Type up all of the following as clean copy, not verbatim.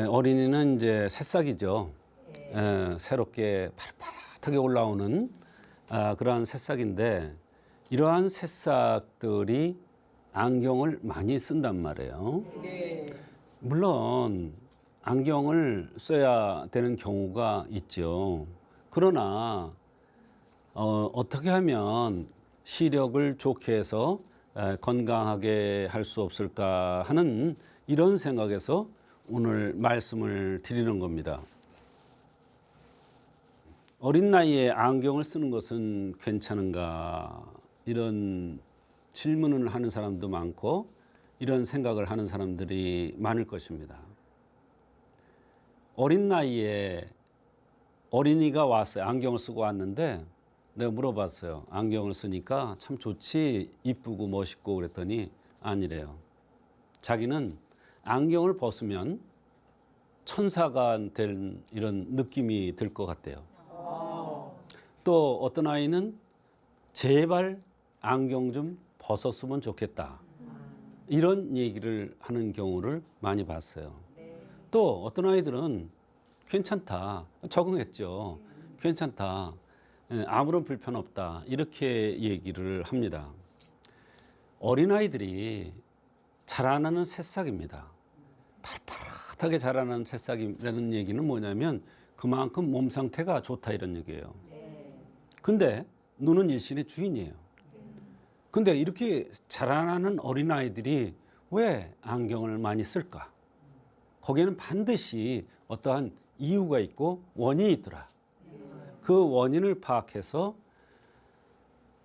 어린이는 이제 새싹이죠. 새롭게 팥팥하게 올라오는 그러한 새싹인데 이러한 새싹들이 안경을 많이 쓴단 말이에요. 물론 안경을 써야 되는 경우가 있죠. 그러나 어떻게 하면 시력을 좋게 해서 건강하게 할 수 없을까 하는 이런 생각에서 오늘 말씀을 드리는 겁니다. 어린 나이에 안경을 쓰는 것은 괜찮은가? 이런 질문을 하는 사람도 많고 이런 생각을 하는 사람들이 많을 것입니다. 어린 나이에 어린이가 왔어요. 안경을 쓰고 왔는데 내가 물어봤어요. 안경을 쓰니까 참 좋지, 이쁘고 멋있고 그랬더니 아니래요. 자기는 안경을 벗으면 천사가 된 이런 느낌이 들 것 같대요. 또 어떤 아이는 제발 안경 좀 벗었으면 좋겠다. 이런 얘기를 하는 경우를 많이 봤어요. 또 어떤 아이들은 괜찮다. 적응했죠. 괜찮다. 아무런 불편 없다. 이렇게 얘기를 합니다. 어린아이들이 자라나는 새싹입니다. 파릇파릇하게 자라나는 새싹이라는 얘기는 뭐냐면 그만큼 몸 상태가 좋다 이런 얘기예요. 근데 눈은 일신의 주인이에요. 근데 이렇게 자라나는 어린아이들이 왜 안경을 많이 쓸까? 거기에는 반드시 어떠한 이유가 있고 원인이 있더라. 그 원인을 파악해서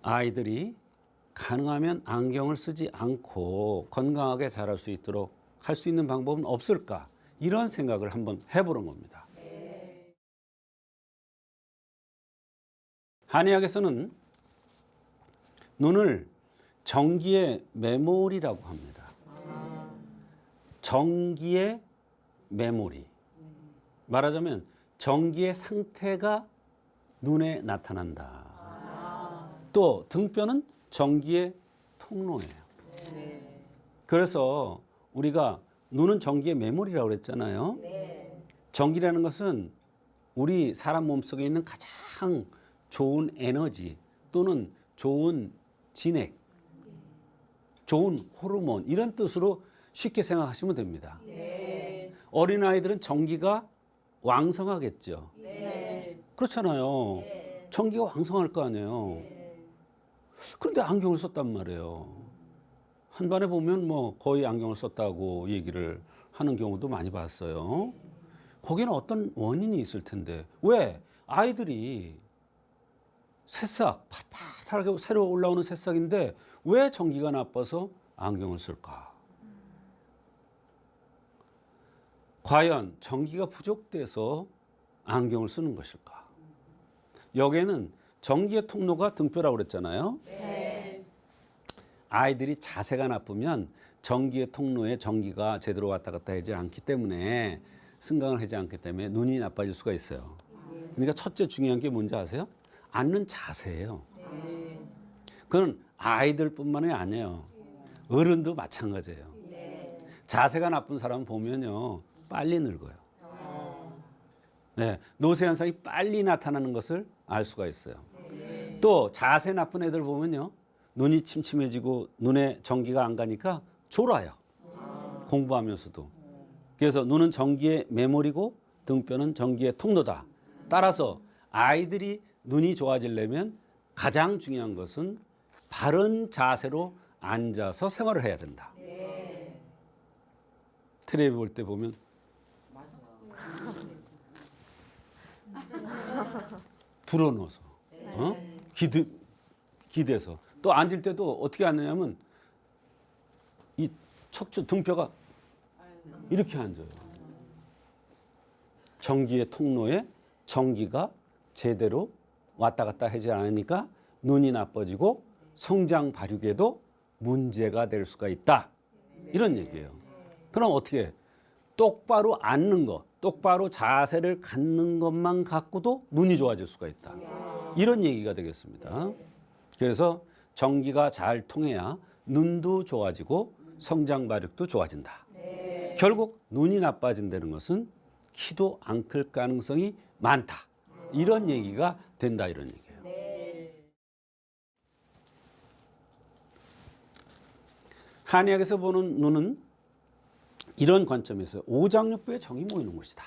아이들이 가능하면 안경을 쓰지 않고 건강하게 자랄 수 있도록 할 수 있는 방법은 없을까? 이런 생각을 한번 해보는 겁니다. 한의학에서는 눈을 정기의 메모리라고 합니다. 정기의 메모리. 말하자면 정기의 상태가 눈에 나타난다. 또 등뼈는 정기의 통로예요. 그래서 우리가 눈은 정기의 메모리라고 그랬잖아요. 정기라는 것은 우리 사람 몸속에 있는 가장 좋은 에너지 또는 좋은 진액, 좋은 호르몬 이런 뜻으로 쉽게 생각하시면 됩니다. 어린아이들은 정기가 왕성하겠죠. 그렇잖아요. 정기가 왕성할 거 아니에요. 그런데 안경을 썼단 말이에요. 한반에 보면 뭐 거의 안경을 썼다고 얘기를 하는 경우도 많이 봤어요. 거기는 어떤 원인이 있을 텐데 왜 아이들이 새싹, 팥팥하게 새로 올라오는 새싹인데 왜 정기가 나빠서 안경을 쓸까? 과연 정기가 부족돼서 안경을 쓰는 것일까? 여기에는 정기의 통로가 등뼈라고 그랬잖아요. 아이들이 자세가 나쁘면 정기의 통로에 정기가 제대로 왔다 갔다 하지 않기 때문에 승강을 하지 않기 때문에 눈이 나빠질 수가 있어요. 그러니까 첫째 중요한 게 뭔지 아세요? 앉는 자세예요. 그건 아이들뿐만이 아니에요. 어른도 마찬가지예요. 자세가 나쁜 사람 보면요 빨리 늙어요. 노쇠 현상이 빨리 나타나는 것을 알 수가 있어요. 또 자세 나쁜 애들 보면요 눈이 침침해지고 눈에 전기가 안 가니까 졸아요. 공부하면서도. 그래서 눈은 전기의 메모리고 등뼈는 전기의 통로다. 따라서 아이들이 눈이 좋아지려면 가장 중요한 것은 바른 자세로 앉아서 생활을 해야 된다. 텔레비 볼 때 보면 들어놓아서 기대서 또 앉을 때도 어떻게 앉느냐면 이 척추 등뼈가 이렇게 앉아요. 전기의 통로에 전기가 제대로 왔다 갔다 하지 않으니까 눈이 나빠지고 성장 발육에도 문제가 될 수가 있다. 이런 얘기예요. 그럼 어떻게 해? 똑바로 앉는 것, 똑바로 자세를 갖는 것만 갖고도 눈이 좋아질 수가 있다. 이런 얘기가 되겠습니다. 그래서 전기가 잘 통해야 눈도 좋아지고 성장 발육도 좋아진다. 결국 눈이 나빠진다는 것은 키도 안 클 가능성이 많다. 이런 얘기가 된다 이런 얘기예요. 한의학에서 보는 눈은 이런 관점에서 오장육부의 정이 모이는 곳이다.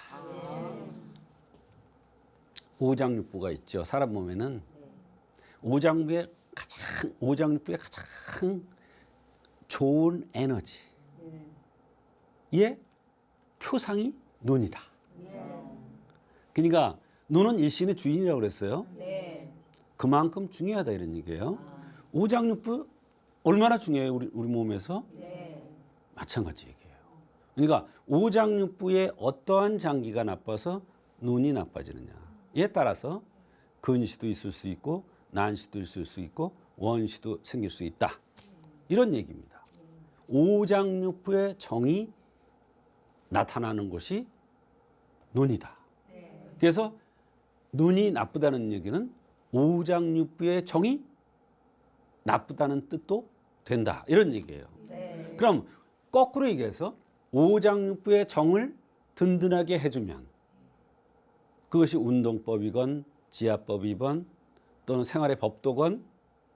오장육부가 있죠. 사람 몸에는 오장육부의 가장 좋은 에너지의 표상이 눈이다. 그러니까 눈은 일신의 주인이라고 그랬어요. 그만큼 중요하다 이런 얘기예요. 오장육부 얼마나 중요해요 우리 몸에서? 마찬가지 얘기예요. 그러니까 오장육부의 어떠한 장기가 나빠서 눈이 나빠지느냐에 따라서 근시도 있을 수 있고 난시도 있을 수 있고 원시도 생길 수 있다. 이런 얘기입니다. 오장육부의 정이 나타나는 곳이 눈이다. 그래서 눈이 나쁘다는 얘기는 오장육부의 정이 나쁘다는 뜻도 된다. 이런 얘기예요. 그럼 거꾸로 얘기해서 오장육부의 정을 든든하게 해주면 그것이 운동법이건 지압법이건 또는 생활의 법도건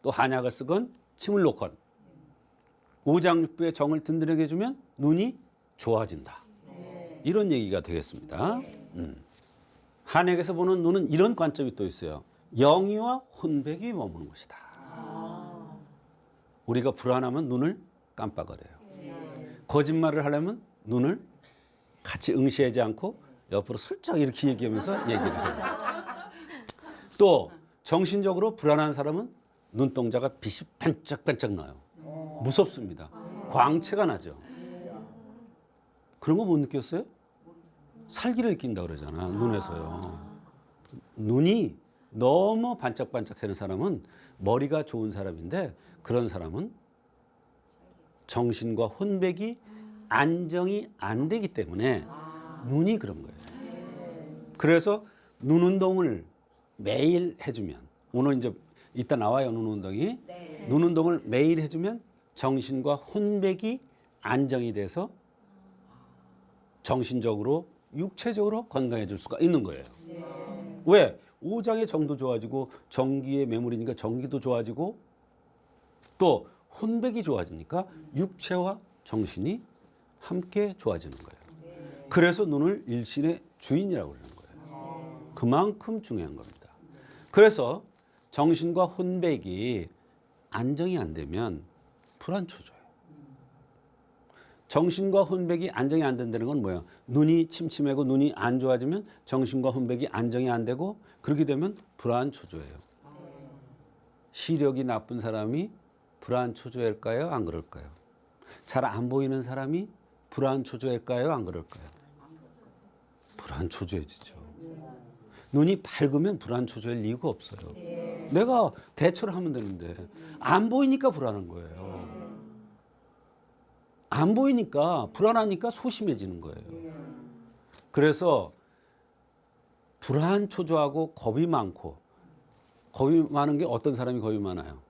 또 한약을 쓰건 침을 놓건 오장육부의 정을 든든하게 해주면 눈이 좋아진다. 이런 얘기가 되겠습니다. 한약에서 보는 눈은 이런 관점이 또 있어요. 영이와 혼백이 머무는 곳이다. 우리가 불안하면 눈을 깜빡거려요. 거짓말을 하려면 눈을 같이 응시하지 않고 옆으로 슬쩍 이렇게 얘기하면서 얘기를 해요. 또 정신적으로 불안한 사람은 눈동자가 빛이 반짝반짝 나요. 무섭습니다. 광채가 나죠. 그런 거 못 느꼈어요? 살기를 느낀다 그러잖아. 눈에서요. 눈이 너무 반짝반짝하는 사람은 머리가 좋은 사람인데 그런 사람은 정신과 혼백이 안정이 안 되기 때문에 눈이 그런 거예요. 그래서 눈 운동을 매일 해주면 오늘 이제 이따 나와요. 눈 운동이. 눈 운동을 매일 해주면 정신과 혼백이 안정이 돼서 정신적으로 육체적으로 건강해질 수가 있는 거예요. 왜? 오장의 정도 좋아지고 정기의 매물이니까 정기도 좋아지고 또 혼백이 좋아지니까 육체와 정신이 함께 좋아지는 거예요. 그래서 눈을 일신의 주인이라고 그러는 거예요. 그만큼 중요한 겁니다. 그래서 정신과 혼백이 안정이 안 되면 불안초조해요. 정신과 혼백이 안정이 안 된다는 건 뭐예요? 눈이 침침하고 눈이 안 좋아지면 정신과 혼백이 안정이 안 되고 그렇게 되면 불안초조해요. 시력이 나쁜 사람이 불안초조할까요? 안 그럴까요? 잘 안 보이는 사람이 불안초조할까요? 안 그럴까요? 불안초조해지죠. 눈이 밝으면 불안초조할 이유가 없어요. 내가 대처를 하면 되는데 안 보이니까 불안한 거예요. 안 보이니까 불안하니까 소심해지는 거예요. 그래서 불안초조하고 겁이 많고 겁이 많은 게 어떤 사람이 겁이 많아요?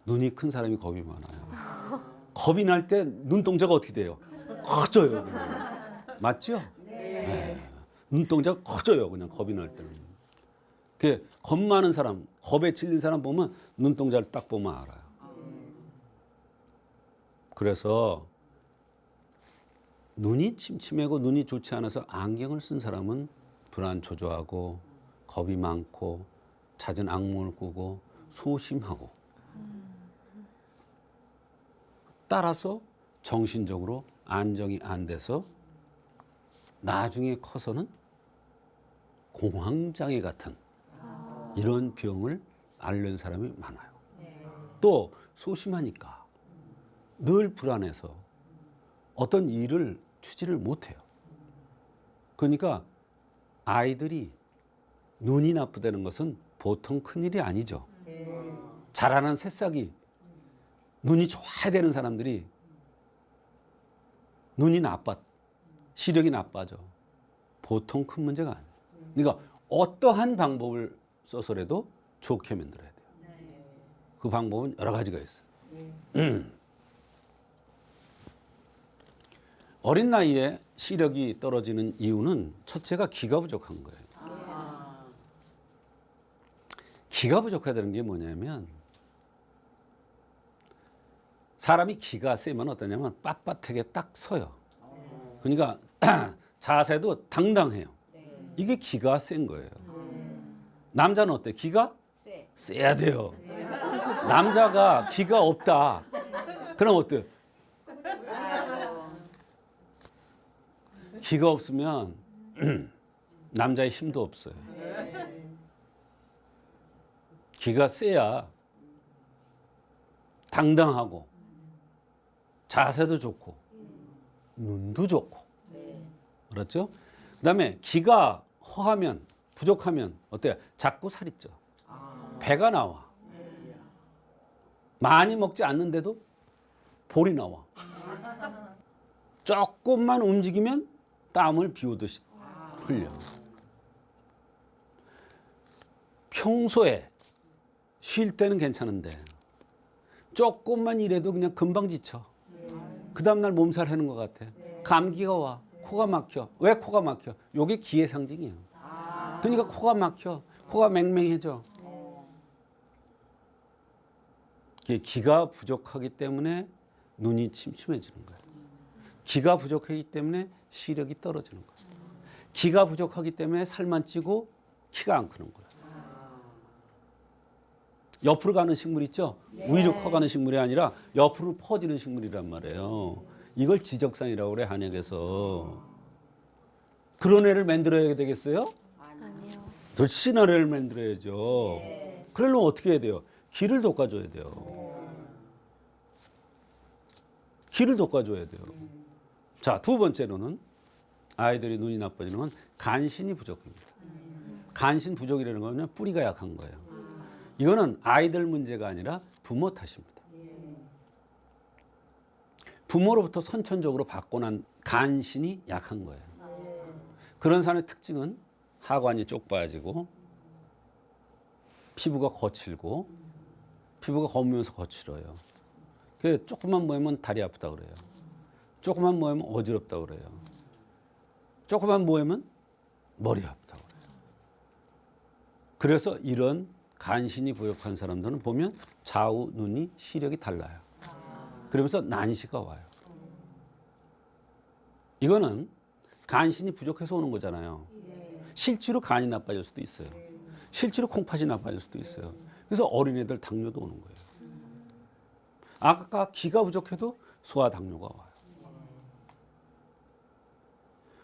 눈이 큰 사람이 겁이 많아요. 겁이 날 때 눈동자가 어떻게 돼요? 커져요. 그냥. 맞죠? 네. 눈동자가 커져요. 그냥 겁이 날 때는. 겁 많은 사람, 겁에 질린 사람 보면 눈동자를 딱 보면 알아요. 그래서 눈이 침침하고 눈이 좋지 않아서 안경을 쓴 사람은 불안초조하고 겁이 많고 잦은 악몽을 꾸고 소심하고 따라서 정신적으로 안정이 안 돼서 나중에 커서는 공황장애 같은 이런 병을 앓는 사람이 많아요. 또 소심하니까 늘 불안해서 어떤 일을 추진을 못해요. 그러니까 아이들이 눈이 나쁘다는 것은 보통 큰일이 아니죠. 자라는 새싹이 눈이 좋아야 되는 사람들이 눈이 시력이 나빠져. 보통 큰 문제가 아니에요. 그러니까 어떠한 방법을 써서라도 좋게 만들어야 돼요. 그 방법은 여러 가지가 있어요. 어린 나이에 시력이 떨어지는 이유는 첫째가 기가 부족한 거예요. 기가 부족하다는 게 뭐냐면 사람이 기가 세면 어떠냐면 빳빳하게 딱 서요. 그러니까 자세도 당당해요. 이게 기가 센 거예요. 남자는 어때? 기가 세야 돼요. 남자가 기가 없다. 그럼 어때요? 기가 없으면 남자의 힘도 없어요. 기가 세야 당당하고 자세도 좋고 눈도 좋고 그렇죠? 그다음에 기가 허하면 부족하면 어때요? 자꾸 살이 쪄. 배가 나와. 많이 먹지 않는데도 볼이 나와. 조금만 움직이면 땀을 비오듯이 흘려. 평소에 쉴 때는 괜찮은데 조금만 일해도 그냥 금방 지쳐. 그 다음날 몸살 하는 것 같아. 감기가 와. 코가 막혀. 왜 코가 막혀? 이게 기의 상징이에요. 그러니까 코가 막혀. 코가 맹맹해져. 기가 부족하기 때문에 눈이 침침해지는 거예요. 기가 부족하기 때문에 시력이 떨어지는 거예요. 기가 부족하기 때문에 살만 찌고 키가 안 크는 거예요. 옆으로 가는 식물 있죠? 위로 커가는 식물이 아니라 옆으로 퍼지는 식물이란 말이에요. 이걸 지적상이라고 그래, 한약에서. 그런 애를 만들어야 되겠어요? 아니요. 더 신한 애를 만들어야죠. 그러려면 어떻게 해야 돼요? 기를 돋궈줘야 돼요. 기를 돋궈줘야 돼요. 자, 두 번째로는 아이들이 눈이 나빠지는 건 간신이 부족입니다. 간신 부족이라는 거는 뿌리가 약한 거예요. 이거는 아이들 문제가 아니라 부모 탓입니다. 부모로부터 선천적으로 받고 난 간신이 약한 거예요. 그런 사람의 특징은 하관이 쪽 빠지고 피부가 거칠고 피부가 검으면서 거칠어요. 그래서 조금만 모이면 다리 아프다 그래요. 조금만 모이면 어지럽다 그래요. 조금만 모이면 머리 아프다 그래요. 그래서 이런 간신이 부족한 사람들은 보면 좌우 눈이 시력이 달라요. 그러면서 난시가 와요. 이거는 간신이 부족해서 오는 거잖아요. 실제로 간이 나빠질 수도 있어요. 실제로 콩팥이 나빠질 수도 있어요. 그래서 어린애들 당뇨도 오는 거예요. 아까 기가 부족해도 소아 당뇨가 와요.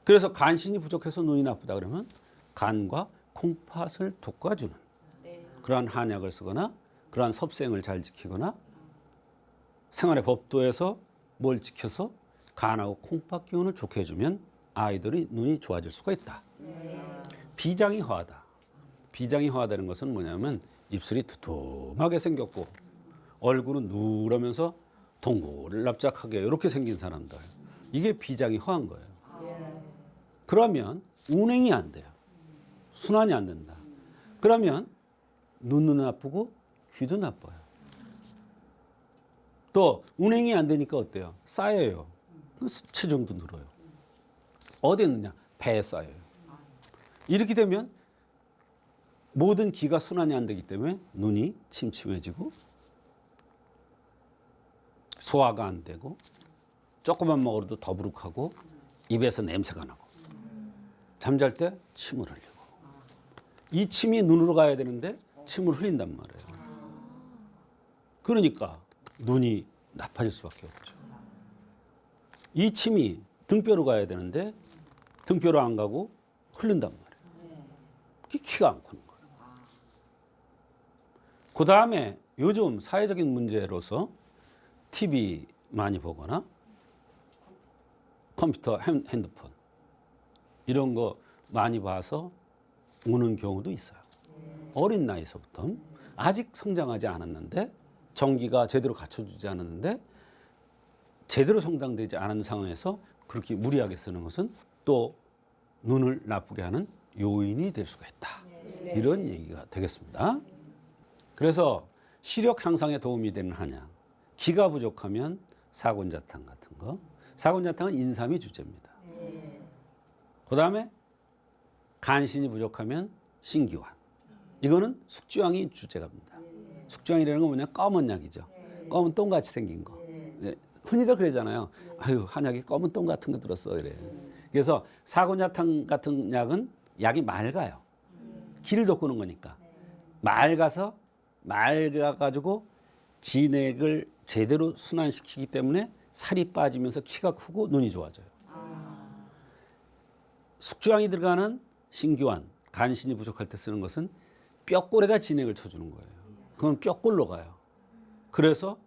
그래서 간신이 부족해서 눈이 나쁘다 그러면 간과 콩팥을 돋궈주는 그러한 한약을 쓰거나 그러한 섭생을 잘 지키거나 생활의 법도에서 뭘 지켜서 간하고 콩팥 기운을 좋게 해주면 아이들이 눈이 좋아질 수가 있다. 비장이 허하다. 비장이 허하다는 것은 뭐냐면 입술이 두툼하게 생겼고 얼굴은 누러면서 동굴을 납작하게 이렇게 생긴 사람들. 이게 비장이 허한 거예요. 그러면 운행이 안 돼요. 순환이 안 된다. 그러면 눈은 나쁘고 귀도 나빠요. 또 운행이 안 되니까 어때요? 쌓여요. 체중도 늘어요. 어디에 있느냐? 배에 쌓여요. 이렇게 되면 모든 기가 순환이 안 되기 때문에 눈이 침침해지고 소화가 안 되고 조금만 먹어도 더부룩하고 입에서 냄새가 나고 잠잘 때 침을 흘리고 이 침이 눈으로 가야 되는데 침을 흘린단 말이에요. 그러니까 눈이 나빠질 수밖에 없죠. 이 침이 등뼈로 가야 되는데 등뼈로 안 가고 흐른단 말이에요. 그게 키가 안 크는 거예요. 그 다음에 요즘 사회적인 문제로서 TV 많이 보거나 컴퓨터, 핸드폰 이런 거 많이 봐서 오는 경우도 있어요. 어린 나이서부터 아직 성장하지 않았는데 전기가 제대로 갖춰주지 않았는데 제대로 성장되지 않은 상황에서 그렇게 무리하게 쓰는 것은 또 눈을 나쁘게 하는 요인이 될 수가 있다. 이런 얘기가 되겠습니다. 그래서 시력 향상에 도움이 되는 한약. 기가 부족하면 사군자탕 같은 거, 사곤자탕은 인삼이 주제입니다. 그다음에 간신이 부족하면 신기환. 이거는 숙주향이 주제가입니다. 숙주향이라는 건 뭐냐? 검은 약이죠. 검은 똥같이 생긴 거. 네. 흔히들 그러잖아요. 아유, 한약에 검은 똥 같은 거 들었어 이래. 그래서 사곤자탕 같은 약은 약이 맑아요. 기를 돋구는 거니까. 맑아가지고 진액을 제대로 순환시키기 때문에 살이 빠지면서 키가 크고 눈이 좋아져요. 숙주향이 들어가는 신기환, 간신이 부족할 때 쓰는 것은 뼈골에다 진액을 쳐주는 거예요. 그건 뼈골로 가요. 그래서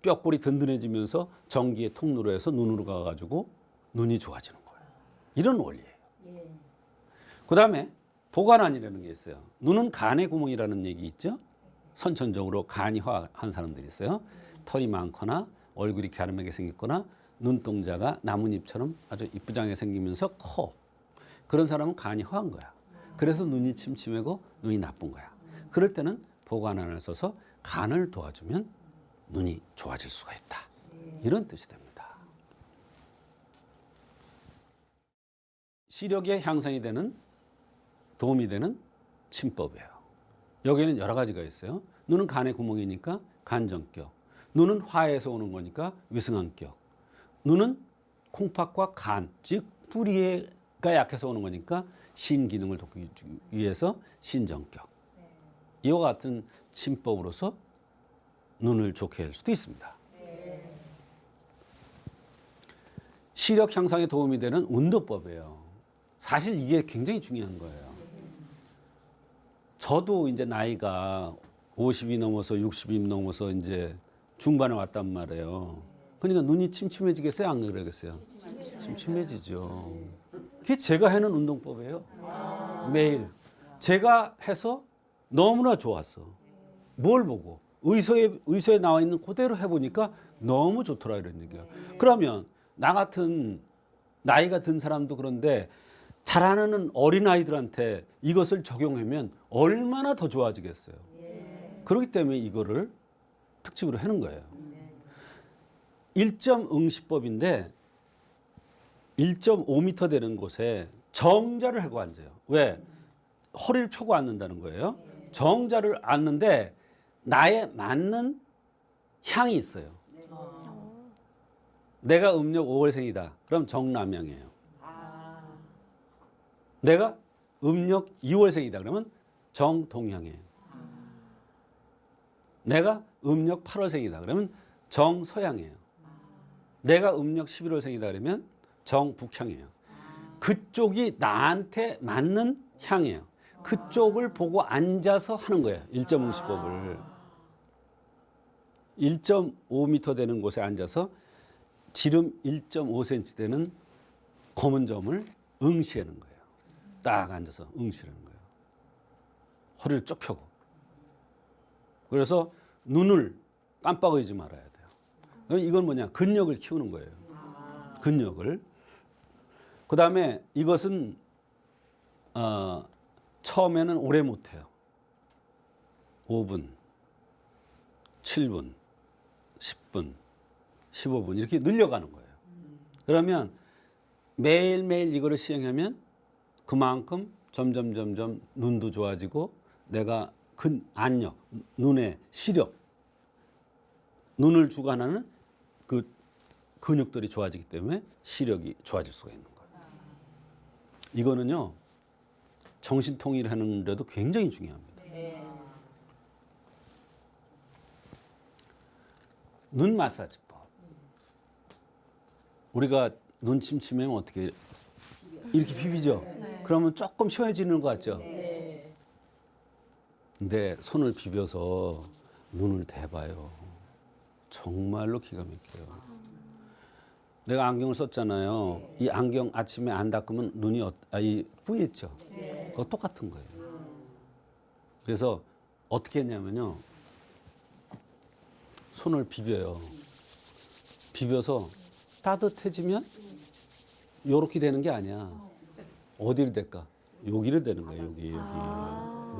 뼈골이 든든해지면서 전기의 통로로 해서 눈으로 가가지고 눈이 좋아지는 거예요. 이런 원리예요. 그다음에 보관환이라는 게 있어요. 눈은 간의 구멍이라는 얘기 있죠. 선천적으로 간이 화한 사람들이 있어요. 털이 많거나 얼굴이 갸름하게 생겼거나 눈동자가 나뭇잎처럼 아주 이쁘장하게 생기면서 커. 그런 사람은 간이 화한 거야. 그래서 눈이 침침하고 눈이 나쁜 거야. 그럴 때는 보관환을 써서 간을 도와주면 눈이 좋아질 수가 있다. 이런 뜻이 됩니다. 시력의 향상이 되는 도움이 되는 침법이에요. 여기에는 여러 가지가 있어요. 눈은 간의 구멍이니까 간정격. 눈은 화에서 오는 거니까 위승환격. 눈은 콩팥과 간, 즉 뿌리가 약해서 오는 거니까 신 기능을 돕기 위해서 신정격. 이와 같은 침법으로서 눈을 좋게 할 수도 있습니다. 시력 향상에 도움이 되는 운동법이에요. 사실 이게 굉장히 중요한 거예요. 저도 이제 나이가 50이 넘어서 60이 넘어서 이제 중반에 왔단 말이에요. 그러니까 눈이 침침해지겠어요? 안 그러겠어요? 침침해지죠. 그게 제가 하는 운동법이에요. 매일. 제가 해서 너무나 좋았어. 뭘 보고? 의서에 나와 있는 그대로 해보니까 너무 좋더라 이런 얘기야. 그러면 나 같은 나이가 든 사람도 그런데 잘하는 어린아이들한테 이것을 적용하면 얼마나 더 좋아지겠어요. 그렇기 때문에 이거를 특집으로 하는 거예요. 1.응시법인데 1.5m 되는 곳에 정자를 하고 앉아요. 왜? 허리를 펴고 앉는다는 거예요. 정자를 앉는데 나에 맞는 향이 있어요. 내가 음력 5월생이다. 그럼 정남향이에요. 내가 음력 2월생이다. 그러면 정동향이에요. 내가 음력 8월생이다. 그러면 정서향이에요. 내가 음력 11월생이다. 그러면 정북향이에요. 그쪽이 나한테 맞는 향이에요. 그쪽을 보고 앉아서 하는 거예요. 1.응시법을. 1.5m 되는 곳에 앉아서 지름 1.5cm 되는 검은 점을 응시하는 거예요. 딱 앉아서 응시하는 거예요. 허리를 쭉 펴고. 그래서 눈을 깜빡이지 말아야 돼요. 이건 뭐냐? 근력을 키우는 거예요. 근력을. 그 다음에 이것은 처음에는 오래 못해요. 5분, 7분, 10분, 15분 이렇게 늘려가는 거예요. 그러면 매일매일 이거를 시행하면 그만큼 점점 눈도 좋아지고 내가 안력, 눈의 시력, 눈을 주관하는 그 근육들이 좋아지기 때문에 시력이 좋아질 수가 있는 거예요. 이거는요. 정신통일하는 데도 굉장히 중요합니다. 눈 마사지법. 우리가 눈 침침하면 어떻게 이렇게 비비죠? 그러면 조금 시원해지는 것 같죠? 근데 손을 비벼서 눈을 대봐요. 정말로 기가 막혀요. 내가 안경을 썼잖아요. 이 안경 아침에 안 닦으면 눈이 뿌였죠? 그거 똑같은 거예요. 그래서 어떻게 했냐면요. 손을 비벼요. 비벼서 따뜻해지면 요렇게 되는 게 아니야. 어디를 댈까? 여기를 대는 거예요.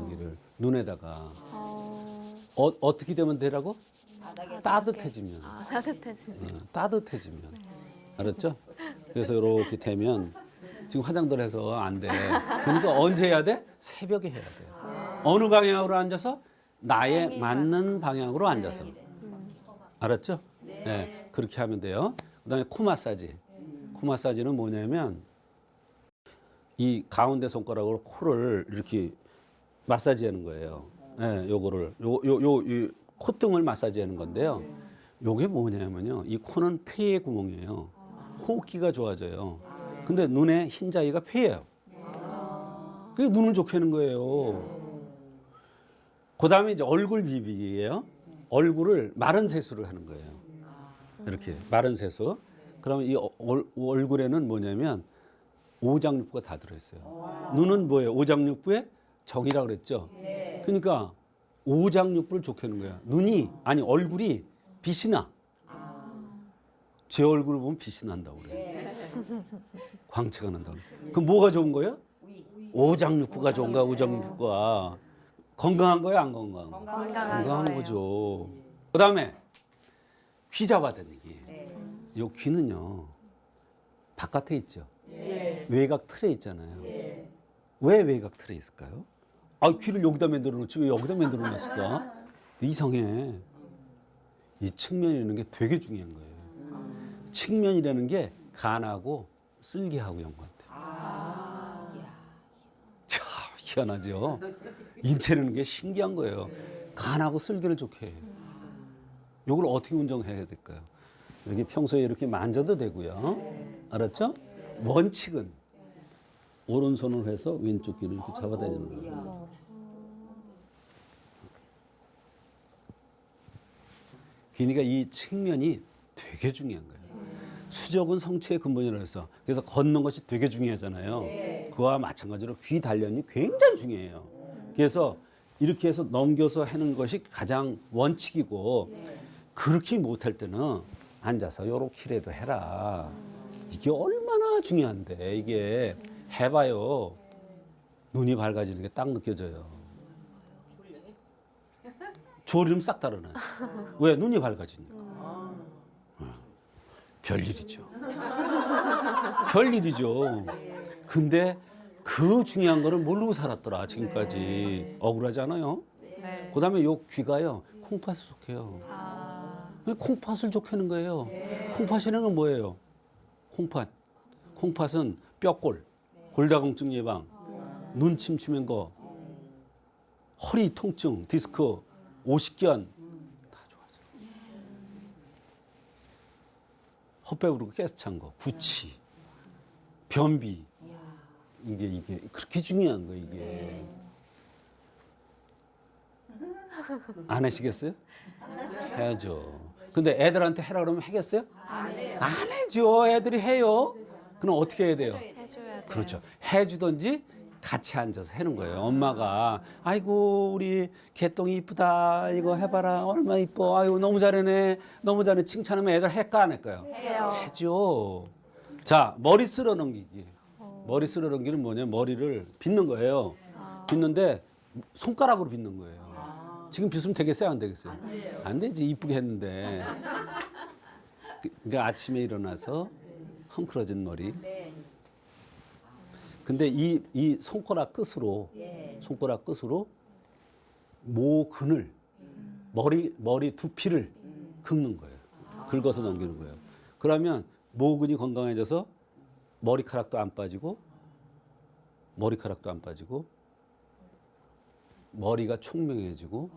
여기를. 눈에다가. 어떻게 되면 되라고? 따뜻해지면. 따뜻해지면. 따뜻해지면. 알았죠? 그래서 이렇게 되면 지금 화장들 해서 안 돼. 그러니까 언제 해야 돼? 새벽에 해야 돼요. 어느 방향으로 앉아서? 나에 맞는 방향으로 앉아서. 알았죠? 네. 그렇게 하면 돼요. 그다음에 코 마사지. 코 마사지는 뭐냐면 이 가운데 손가락으로 코를 이렇게 마사지하는 거예요. 네, 요거를 이 콧등을 마사지하는 건데요. 요게 뭐냐면요. 이 코는 폐의 구멍이에요. 호흡기가 좋아져요. 근데 눈에 흰자위가 폐예요. 그게 눈을 좋게 하는 거예요. 그다음에 이제 얼굴 비비기예요. 얼굴을 마른 세수를 하는 거예요. 이렇게 마른 세수. 그러면 이 얼굴에는 뭐냐면 오장육부가 다 들어있어요. 눈은 뭐예요? 오장육부의 적이라고 그랬죠. 그러니까 오장육부를 좋게 하는 거야. 얼굴이 빛이 나. 제 얼굴을 보면 빛이 난다고 그래요. 광채가 난다고 그래요. 그럼 뭐가 좋은 거예요? 오장육부가 좋은 거야, 오장육부가. 건강한 거예요, 안 건강한 거예요? 건강한 거죠. 그다음에 귀 잡아당기기. 이 귀는요, 바깥에 있죠. 외곽 틀에 있잖아요. 왜 외곽 틀에 있을까요? 아, 귀를 여기다 만들어 놓지 왜 여기다 만들어 놨을까? 이상해. 이 측면이라는 게 되게 중요한 거예요. 측면이라는 게 간하고 쓸개하고 연관돼요. 희한하죠? 인체라는 게 신기한 거예요. 간하고 쓸개를 좋게 해요. 이걸 어떻게 운동해야 될까요? 여기 평소에 이렇게 만져도 되고요. 알았죠? 원칙은 오른손을 해서 왼쪽 귀를 이렇게 잡아다니는 거예요. 그러니까 이 측면이 되게 중요한 거예요. 수족은 성체의 근본이라고 해서 그래서 걷는 것이 되게 중요하잖아요. 그와 마찬가지로 귀 단련이 굉장히 중요해요. 그래서 이렇게 해서 넘겨서 하는 것이 가장 원칙이고 그렇게 못할 때는 앉아서 요렇게라도 해라. 이게 얼마나 중요한데 이게 해봐요. 눈이 밝아지는 게 딱 느껴져요. 졸음 싹 달아나요. 왜? 눈이 밝아지니까. 별일이죠. 별일이죠. 근데 그 중요한 거를 모르고 살았더라 지금까지. 억울하지 않아요? 그 다음에 요 귀가요 콩팥을 속해요. 콩팥을 좋게 하는 거예요. 콩팥이라는 건 뭐예요? 콩팥은 뼈골, 골다공증 예방, 눈 침침한 거, 허리 통증, 디스크, 오십견 다 좋아져. 헛배부르고 가스 찬 거, 구취, 변비. 이게 그렇게 중요한 거예요, 이게. 안 하시겠어요? 해야죠. 근데 애들한테 해라 그러면 하겠어요? 안 해요. 안 해죠. 애들이 해요. 그럼 어떻게 해야 돼요? 해줘야 돼. 그렇죠. 해주든지 같이 앉아서 하는 거예요. 엄마가 아이고 우리 개똥이 이쁘다. 이거 해봐라. 얼마나 이뻐. 아이고 너무 잘하네. 너무 잘해. 칭찬하면 애들 할까 안 할까요? 해요. 해죠. 자, 머리 쓸어 넘기기. 머리 쓸어 넘기는 뭐냐? 머리를 빗는 거예요. 빗는데 손가락으로 빗는 거예요. 지금 빗으면 되겠어요? 안 되겠어요? 안 되지. 이쁘게 했는데. 그러니까 아침에 일어나서 헝클어진 머리. 근데 이 손가락 끝으로 모근을 머리 두피를 긁는 거예요. 긁어서 넘기는 거예요. 그러면 모근이 건강해져서 머리카락도 안 빠지고 머리가 총명해지고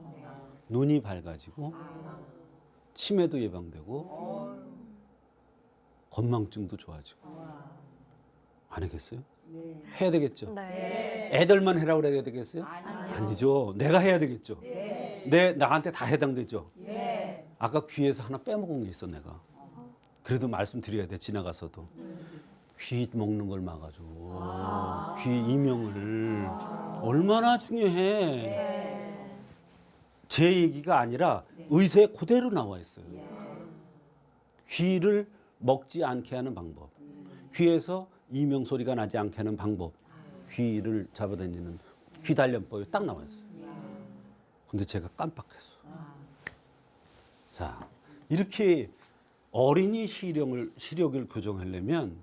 눈이 밝아지고 치매도 예방되고 건망증도 좋아지고. 안 하겠어요? 해야 되겠죠? 네. 애들만 해라고 그래야 되겠어요? 아니죠. 내가 해야 되겠죠? 나한테 다 해당되죠? 아까 귀에서 하나 빼먹은 게 있어, 내가. 그래도 말씀드려야 돼, 지나가서도. 귀 먹는 걸 막아줘. 귀 이명을. 얼마나 중요해. 제 얘기가 아니라 의사에 그대로 나와 있어요. 귀를 먹지 않게 하는 방법. 귀에서 이명 소리가 나지 않게 하는 방법. 귀를 잡아당기는 귀 단련법이 딱 나와 있어요. 근데 제가 깜빡했어. 자, 이렇게 어린이 시력을 교정하려면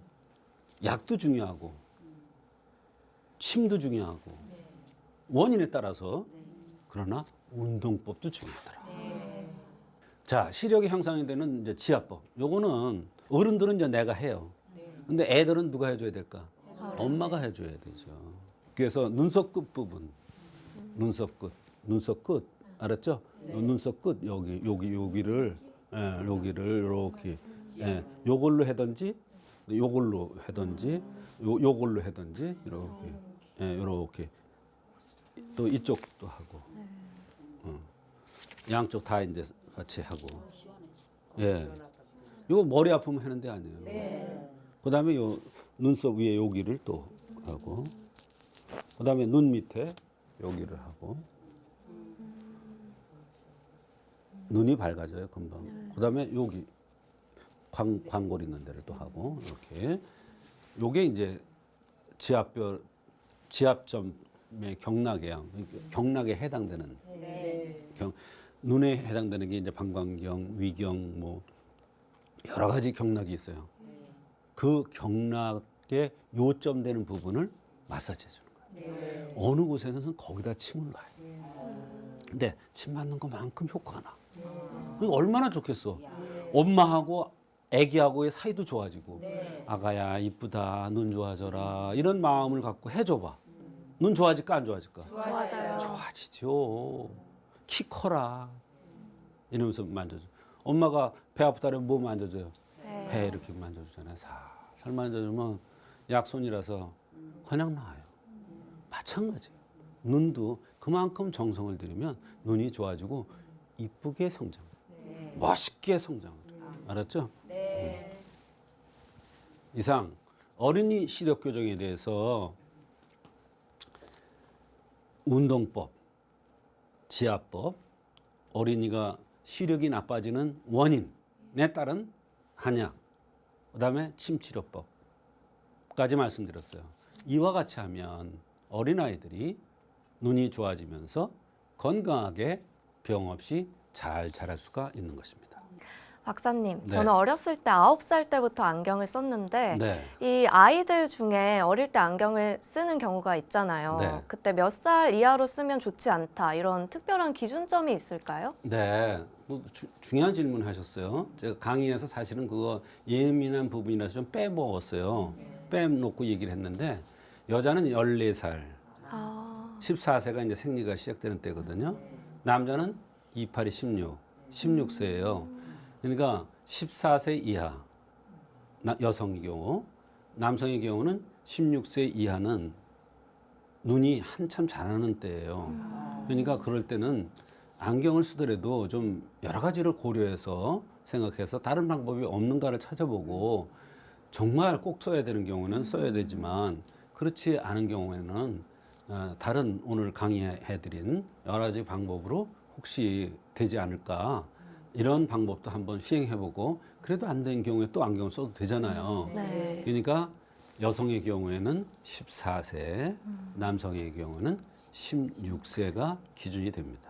약도 중요하고 침도 중요하고 원인에 따라서 그러나 운동법도 중요하더라. 자, 시력이 향상이 되는 이제 지압법. 요거는 어른들은 이제 내가 해요. 근데 애들은 누가 해줘야 될까? 엄마가 해줘야 되죠. 그래서 눈썹 끝 부분, 눈썹 끝, 알았죠? 눈썹 끝 여기를 이렇게 요걸로 하든지 요걸로 하든지 요걸로 하든지 이렇게 또 이쪽도 하고 양쪽 다 이제 같이 하고 이거 머리 아프면 하는 데 아니에요. 그다음에 요 눈썹 위에 여기를 또 하고 그다음에 눈 밑에 여기를 하고 눈이 밝아져요 금방. 그다음에 여기 광골 있는 데를 또 하고 이렇게 요게 이제 지압점의 경락에 해당되는 눈에 해당되는 게 이제 방광경, 위경 뭐 여러 가지 경락이 있어요. 그 경락에 요점되는 부분을 마사지해 주는 거예요. 어느 곳에는 거기다 침을 놔요. 근데 침 맞는 것만큼 효과가 나. 얼마나 좋겠어. 엄마하고 애기하고의 사이도 좋아지고 아가야 이쁘다 눈 좋아져라 이런 마음을 갖고 해줘봐. 눈 좋아질까 안 좋아질까? 좋아져요. 좋아지죠. 키 커라 이러면서 만져줘. 엄마가 배 아프다면 뭐 만져줘요? 배 이렇게 만져주잖아요. 살살 만져주면 약손이라서 그냥 나아요. 마찬가지예요. 눈도 그만큼 정성을 들이면 눈이 좋아지고 이쁘게 성장, 멋있게 성장. 알았죠? 네. 이상 어린이 시력 교정에 대해서 운동법, 지압법, 어린이가 시력이 나빠지는 원인에 따른 한약, 그다음에 침치료법까지 말씀드렸어요. 이와 같이 하면 어린아이들이 눈이 좋아지면서 건강하게 병 없이 잘 자랄 수가 있는 것입니다. 박사님, 네. 저는 어렸을 때 9살 때부터 안경을 썼는데 네. 이 아이들 중에 어릴 때 안경을 쓰는 경우가 있잖아요. 네. 그때 몇 살 이하로 쓰면 좋지 않다 이런 특별한 기준점이 있을까요? 네, 뭐 중요한 질문 하셨어요. 제가 강의에서 사실은 그거 예민한 부분이라서 좀 빼먹었어요. 빼놓고 얘기를 했는데 여자는 14살, 14세가 이제 생리가 시작되는 때거든요. 남자는 28이 16세예요. 그러니까 14세 이하 여성의 경우, 남성의 경우는 16세 이하는 눈이 한참 자라는 때예요. 그러니까 그럴 때는 안경을 쓰더라도 좀 여러 가지를 고려해서 생각해서 다른 방법이 없는가를 찾아보고 정말 꼭 써야 되는 경우는 써야 되지만 그렇지 않은 경우에는 다른 오늘 강의해드린 여러 가지 방법으로 혹시 되지 않을까 이런 방법도 한번 시행해보고 그래도 안 되는 경우에 또 안경을 써도 되잖아요. 네. 그러니까 여성의 경우에는 14세, 남성의 경우는 16세가 기준이 됩니다.